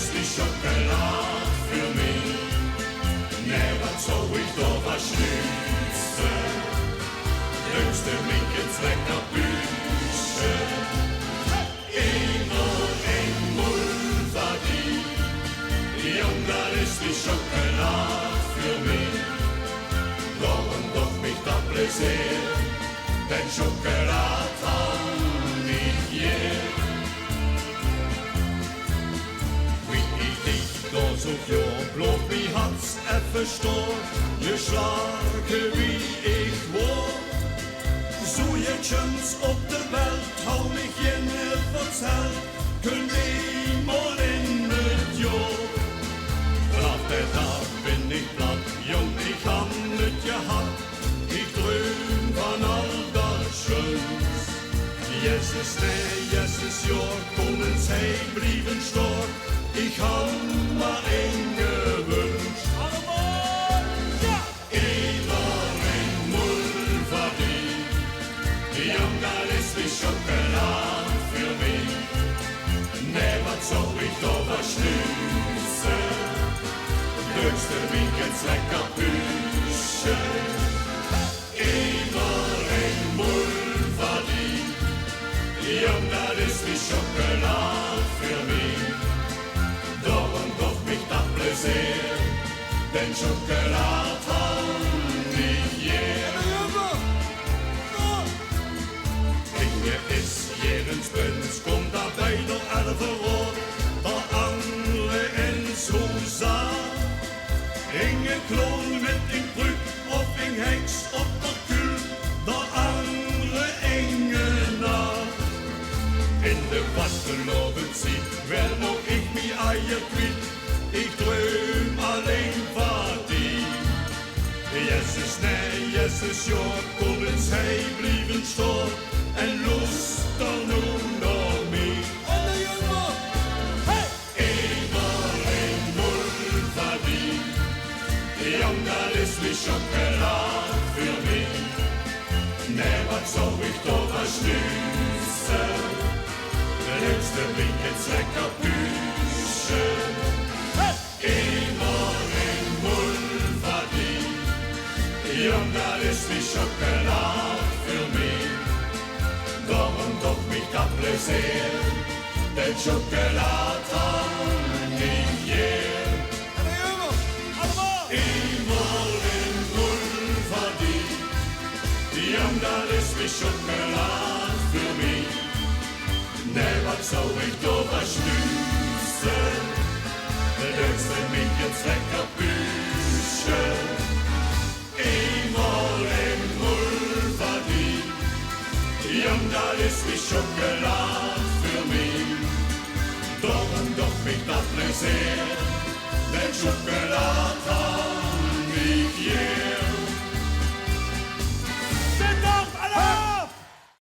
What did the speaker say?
ist wie Schokolade für mich. Never so ich da was schnüsse, dümmste mich ins Leckerbüsche. Immer ein Mulvadi, und das ist wie Schokolade für mich. Darum doch mich da bläser, denn Schokolade kann ich je. Wie ich dich da so klar bloß wie hat's verstanden, geschlagen wie ich war. So jetzt auf der Welt hau mich jene verzählt, könnt ich mal in mit Jahr. Nach der Tag bin ich platt, jung, ich hab nicht gehabt, ich dröm von all das Schönes. Jesus, Jesus, Jahr, kommen sie, blieben stark, ich hab mir ein gewünscht. Immer ein Mulvadi, jung, das ist wie Schokolade für mich. Never so ich da was schnüsse, höchste mich ins Leckerbüsche. Immer ein Mulvadi, jung, das ist wie Schokolade für mich. Darum doch mich da bläser, denn Schokolade kann ich je. Inge ist jedens Bünz, kommt dabei noch alle verrot, der andere ins Husa. Inge Klon mit den Brück, auf den Hengst, auf der Kühl, der andere Inge nach. In der Waschgelobe zieht, wer noch ich mi Eier quitt, ich dröm allein war die. Jesus, Jesus, ja, kommen sie, blieben stark, en Lust da nun noch mich. Immer ein Mulvadi, jung, das ist wie Schokolade für mich. Never so ich da was schnüsse, höchste mich ins Leckerbüsche. Immer ein Mulvadi, jung, das ist wie Schokolade für mich. Darum doch mich da bläser, denn Schokolade kann ich je. Immer ein Mulvadi, jung, das ist wie Schokolade für mich. Never so ich da was schnüsse, höchste mich ins Leckerbüsche. Immer ein Mulvadi, jung, das ist wie Schokolade für mich. Darum doch mich da bläser, denn Schokolade